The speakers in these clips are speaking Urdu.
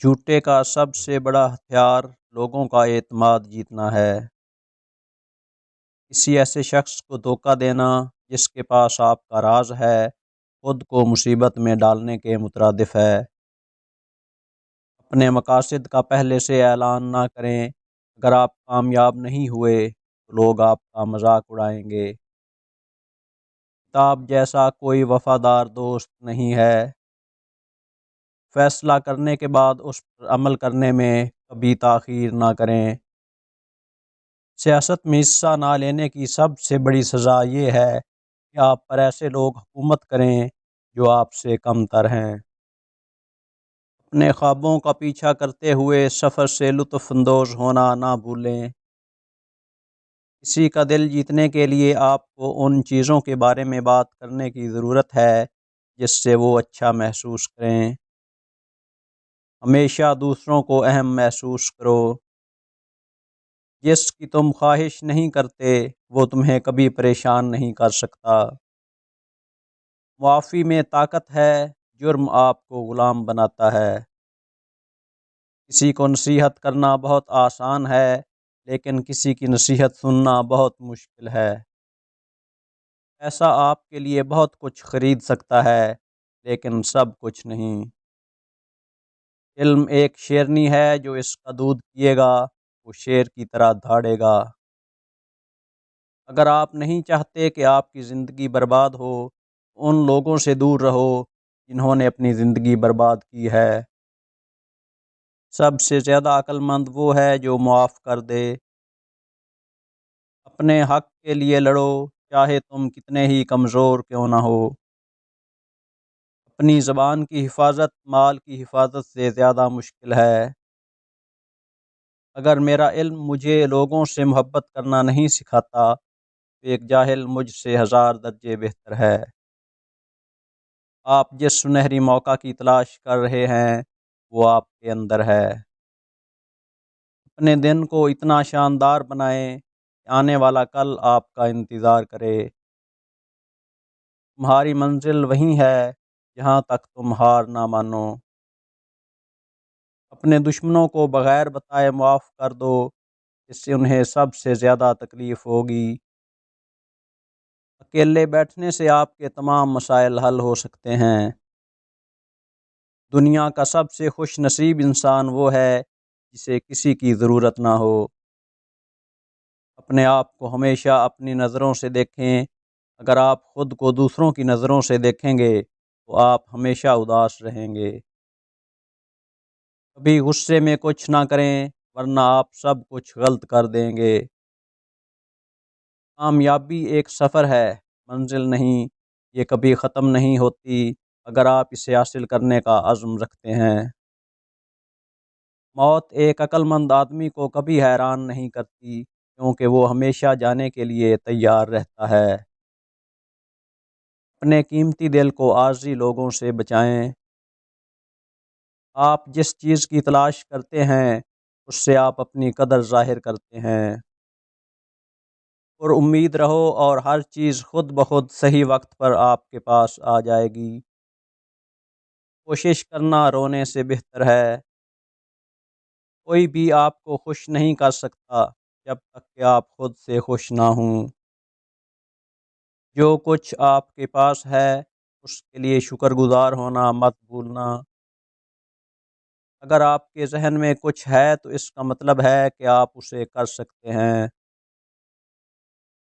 جھوٹے کا سب سے بڑا ہتھیار لوگوں کا اعتماد جیتنا ہے۔ کسی ایسے شخص کو دھوکہ دینا جس کے پاس آپ کا راز ہے، خود کو مصیبت میں ڈالنے کے مترادف ہے۔ اپنے مقاصد کا پہلے سے اعلان نہ کریں۔ اگر آپ کامیاب نہیں ہوئے تو لوگ آپ کا مذاق اڑائیں گے۔ کتاب جیسا کوئی وفادار دوست نہیں ہے۔ فیصلہ کرنے کے بعد اس پر عمل کرنے میں کبھی تاخیر نہ کریں۔ سیاست میں حصہ نہ لینے کی سب سے بڑی سزا یہ ہے کہ آپ پر ایسے لوگ حکومت کریں جو آپ سے کم تر ہیں۔ اپنے خوابوں کا پیچھا کرتے ہوئے سفر سے لطف اندوز ہونا نہ بھولیں۔ کسی کا دل جیتنے کے لیے آپ کو ان چیزوں کے بارے میں بات کرنے کی ضرورت ہے جس سے وہ اچھا محسوس کریں۔ ہمیشہ دوسروں کو اہم محسوس کرو۔ جس کی تم خواہش نہیں کرتے وہ تمہیں کبھی پریشان نہیں کر سکتا۔ معافی میں طاقت ہے، جرم آپ کو غلام بناتا ہے۔ کسی کو نصیحت کرنا بہت آسان ہے، لیکن کسی کی نصیحت سننا بہت مشکل ہے۔ ایسا آپ کے لیے بہت کچھ خرید سکتا ہے، لیکن سب کچھ نہیں۔ علم ایک شیرنی ہے، جو اس کا دودھ پیے گا وہ شیر کی طرح دھاڑے گا۔ اگر آپ نہیں چاہتے کہ آپ کی زندگی برباد ہو، ان لوگوں سے دور رہو جنہوں نے اپنی زندگی برباد کی ہے۔ سب سے زیادہ عقل مند وہ ہے جو معاف کر دے۔ اپنے حق کے لیے لڑو، چاہے تم کتنے ہی کمزور کیوں نہ ہو۔ اپنی زبان کی حفاظت مال کی حفاظت سے زیادہ مشکل ہے۔ اگر میرا علم مجھے لوگوں سے محبت کرنا نہیں سکھاتا تو ایک جاہل مجھ سے 1000 درجے بہتر ہے۔ آپ جس سنہری موقع کی تلاش کر رہے ہیں وہ آپ کے اندر ہے۔ اپنے دن کو اتنا شاندار بنائیں کہ آنے والا کل آپ کا انتظار کرے۔ تمہاری منزل وہیں ہے جہاں تک تم ہار نہ مانو۔ اپنے دشمنوں کو بغیر بتائے معاف کر دو، اس سے انہیں سب سے زیادہ تکلیف ہوگی۔ اکیلے بیٹھنے سے آپ کے تمام مسائل حل ہو سکتے ہیں۔ دنیا کا سب سے خوش نصیب انسان وہ ہے جسے کسی کی ضرورت نہ ہو۔ اپنے آپ کو ہمیشہ اپنی نظروں سے دیکھیں۔ اگر آپ خود کو دوسروں کی نظروں سے دیکھیں گے تو آپ ہمیشہ اداس رہیں گے۔ کبھی غصے میں کچھ نہ کریں ورنہ آپ سب کچھ غلط کر دیں گے۔ کامیابی ایک سفر ہے، منزل نہیں۔ یہ کبھی ختم نہیں ہوتی اگر آپ اسے حاصل کرنے کا عزم رکھتے ہیں۔ موت ایک عقل مند آدمی کو کبھی حیران نہیں کرتی، کیونکہ وہ ہمیشہ جانے کے لیے تیار رہتا ہے۔ اپنے قیمتی دل کو عارضی لوگوں سے بچائیں۔ آپ جس چیز کی تلاش کرتے ہیں اس سے آپ اپنی قدر ظاہر کرتے ہیں۔ اور امید رہو اور ہر چیز خود بخود صحیح وقت پر آپ کے پاس آ جائے گی۔ کوشش کرنا رونے سے بہتر ہے۔ کوئی بھی آپ کو خوش نہیں کر سکتا جب تک کہ آپ خود سے خوش نہ ہوں۔ جو کچھ آپ کے پاس ہے اس کے لیے شکر گزار ہونا مت بھولنا۔ اگر آپ کے ذہن میں کچھ ہے تو اس کا مطلب ہے کہ آپ اسے کر سکتے ہیں۔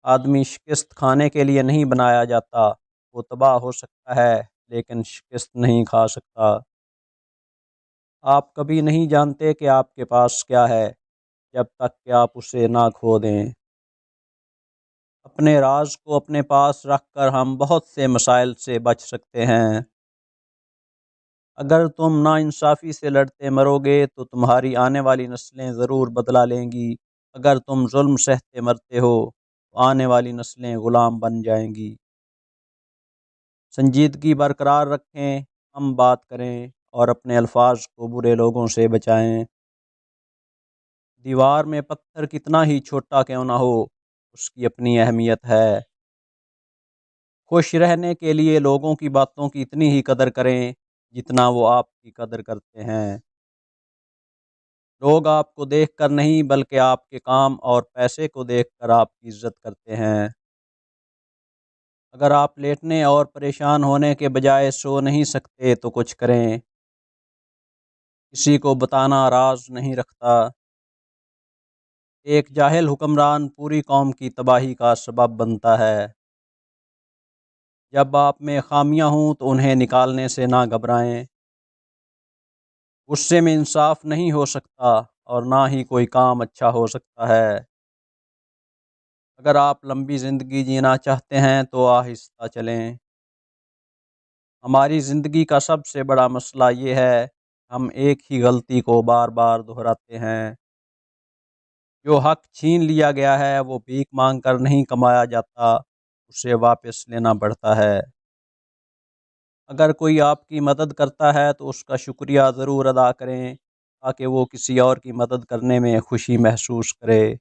آدمی شکست کھانے کے لیے نہیں بنایا جاتا، وہ تباہ ہو سکتا ہے لیکن شکست نہیں کھا سکتا۔ آپ کبھی نہیں جانتے کہ آپ کے پاس کیا ہے جب تک کہ آپ اسے نہ کھو دیں۔ اپنے راز کو اپنے پاس رکھ کر ہم بہت سے مسائل سے بچ سکتے ہیں۔ اگر تم ناانصافی سے لڑتے مرو گے تو تمہاری آنے والی نسلیں ضرور بدلہ لیں گی۔ اگر تم ظلم سہتے مرتے ہو تو آنے والی نسلیں غلام بن جائیں گی۔ سنجیدگی برقرار رکھیں، کم بات کریں اور اپنے الفاظ کو برے لوگوں سے بچائیں۔ دیوار میں پتھر کتنا ہی چھوٹا کیوں نہ ہو، اس کی اپنی اہمیت ہے۔ خوش رہنے کے لیے لوگوں کی باتوں کی اتنی ہی قدر کریں جتنا وہ آپ کی قدر کرتے ہیں۔ لوگ آپ کو دیکھ کر نہیں بلکہ آپ کے کام اور پیسے کو دیکھ کر آپ کی عزت کرتے ہیں۔ اگر آپ لیٹنے اور پریشان ہونے کے بجائے سو نہیں سکتے تو کچھ کریں۔ کسی کو بتانا راز نہیں رکھتا۔ ایک جاہل حکمران پوری قوم کی تباہی کا سبب بنتا ہے۔ جب آپ میں خامیاں ہوں تو انہیں نکالنے سے نہ گھبرائیں۔ غصے میں انصاف نہیں ہو سکتا اور نہ ہی کوئی کام اچھا ہو سکتا ہے۔ اگر آپ لمبی زندگی جینا چاہتے ہیں تو آہستہ چلیں۔ ہماری زندگی کا سب سے بڑا مسئلہ یہ ہے ہم ایک ہی غلطی کو بار بار دہراتے ہیں۔ جو حق چھین لیا گیا ہے وہ بھیک مانگ کر نہیں کمایا جاتا، اسے واپس لینا پڑتا ہے۔ اگر کوئی آپ کی مدد کرتا ہے تو اس کا شکریہ ضرور ادا کریں تاکہ وہ کسی اور کی مدد کرنے میں خوشی محسوس کرے۔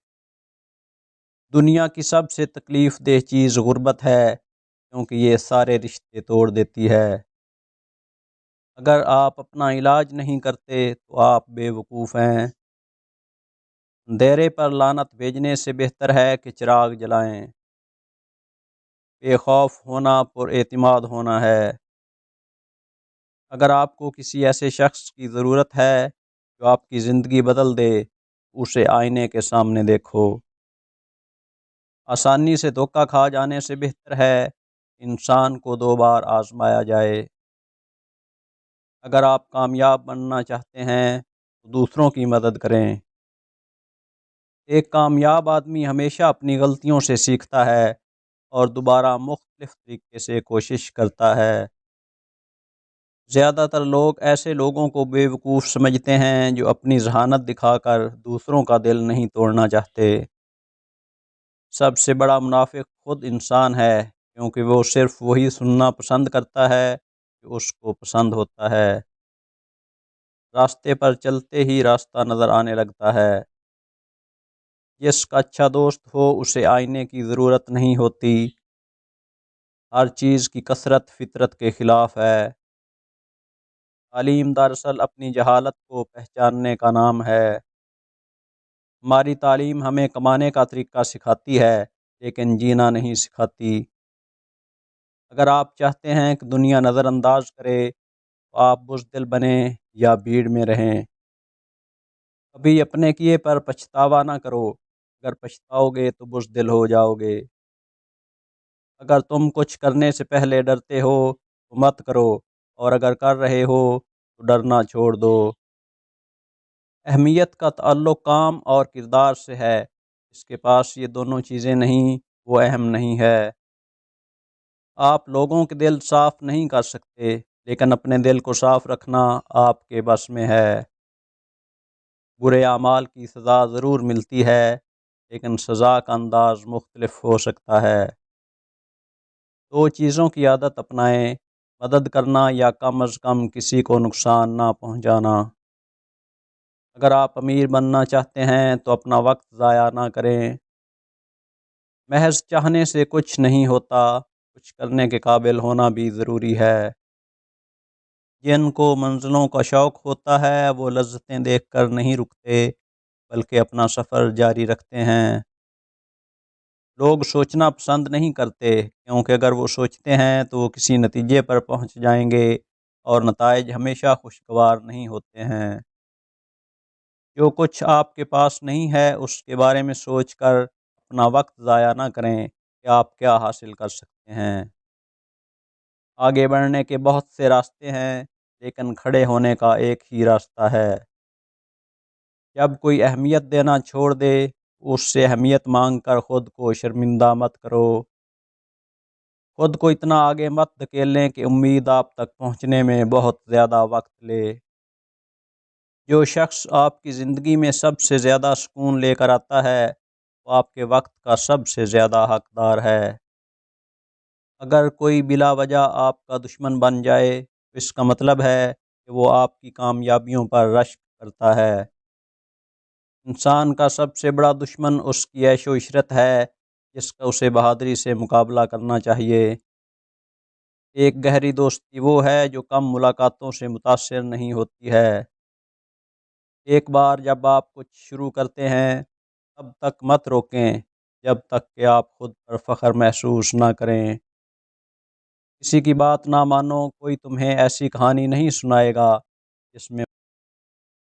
دنیا کی سب سے تکلیف دہ چیز غربت ہے کیونکہ یہ سارے رشتے توڑ دیتی ہے۔ اگر آپ اپنا علاج نہیں کرتے تو آپ بے وقوف ہیں۔ اندھیرے پر لعنت بھیجنے سے بہتر ہے کہ چراغ جلائیں۔ بے خوف ہونا پر اعتماد ہونا ہے۔ اگر آپ کو کسی ایسے شخص کی ضرورت ہے جو آپ کی زندگی بدل دے، اسے آئینے کے سامنے دیکھو۔ آسانی سے دھوکہ کھا جانے سے بہتر ہے انسان کو 2 بار آزمایا جائے۔ اگر آپ کامیاب بننا چاہتے ہیں تو دوسروں کی مدد کریں۔ ایک کامیاب آدمی ہمیشہ اپنی غلطیوں سے سیکھتا ہے اور دوبارہ مختلف طریقے سے کوشش کرتا ہے۔ زیادہ تر لوگ ایسے لوگوں کو بے وقوف سمجھتے ہیں جو اپنی ذہانت دکھا کر دوسروں کا دل نہیں توڑنا چاہتے۔ سب سے بڑا منافق خود انسان ہے کیونکہ وہ صرف وہی سننا پسند کرتا ہے جو اس کو پسند ہوتا ہے۔ راستے پر چلتے ہی راستہ نظر آنے لگتا ہے۔ جس کا اچھا دوست ہو اسے آئینے کی ضرورت نہیں ہوتی۔ ہر چیز کی کثرت فطرت کے خلاف ہے۔ تعلیم دراصل اپنی جہالت کو پہچاننے کا نام ہے۔ ہماری تعلیم ہمیں کمانے کا طریقہ سکھاتی ہے لیکن جینا نہیں سکھاتی۔ اگر آپ چاہتے ہیں کہ دنیا نظر انداز کرے تو آپ بزدل بنیں یا بھیڑ میں رہیں۔ کبھی اپنے کیے پر پچھتاوا نہ کرو، اگر پچھتاؤ گے تو بزدل ہو جاؤ گے۔ اگر تم کچھ کرنے سے پہلے ڈرتے ہو تو مت کرو اور اگر کر رہے ہو تو ڈرنا چھوڑ دو۔ اہمیت کا تعلق کام اور کردار سے ہے۔ جس کے پاس یہ دونوں چیزیں نہیں وہ اہم نہیں ہے۔ آپ لوگوں کے دل صاف نہیں کر سکتے لیکن اپنے دل کو صاف رکھنا آپ کے بس میں ہے۔ برے اعمال کی سزا ضرور ملتی ہے لیکن سزا کا انداز مختلف ہو سکتا ہے۔ 2 چیزوں کی عادت اپنائیں، مدد کرنا یا کم از کم کسی کو نقصان نہ پہنچانا۔ اگر آپ امیر بننا چاہتے ہیں تو اپنا وقت ضائع نہ کریں۔ محض چاہنے سے کچھ نہیں ہوتا، کچھ کرنے کے قابل ہونا بھی ضروری ہے۔ جن کو منزلوں کا شوق ہوتا ہے وہ لذتیں دیکھ کر نہیں رکتے بلکہ اپنا سفر جاری رکھتے ہیں۔ لوگ سوچنا پسند نہیں کرتے کیونکہ اگر وہ سوچتے ہیں تو وہ کسی نتیجے پر پہنچ جائیں گے اور نتائج ہمیشہ خوشگوار نہیں ہوتے ہیں۔ جو کچھ آپ کے پاس نہیں ہے اس کے بارے میں سوچ کر اپنا وقت ضائع نہ کریں کہ آپ کیا حاصل کر سکتے ہیں۔ آگے بڑھنے کے بہت سے راستے ہیں لیکن کھڑے ہونے کا ایک ہی راستہ ہے۔ جب کوئی اہمیت دینا چھوڑ دے اس سے اہمیت مانگ کر خود کو شرمندہ مت کرو۔ خود کو اتنا آگے مت دھکیل لیں کہ امید آپ تک پہنچنے میں بہت زیادہ وقت لے۔ جو شخص آپ کی زندگی میں سب سے زیادہ سکون لے کر آتا ہے وہ آپ کے وقت کا سب سے زیادہ حقدار ہے۔ اگر کوئی بلا وجہ آپ کا دشمن بن جائے تو اس کا مطلب ہے کہ وہ آپ کی کامیابیوں پر رشک کرتا ہے۔ انسان کا سب سے بڑا دشمن اس کی عیش و عشرت ہے جس کا اسے بہادری سے مقابلہ کرنا چاہیے۔ ایک گہری دوستی وہ ہے جو کم ملاقاتوں سے متاثر نہیں ہوتی ہے۔ ایک بار جب آپ کچھ شروع کرتے ہیں تب تک مت روکیں جب تک کہ آپ خود پر فخر محسوس نہ کریں۔ کسی کی بات نہ مانو، کوئی تمہیں ایسی کہانی نہیں سنائے گا جس میں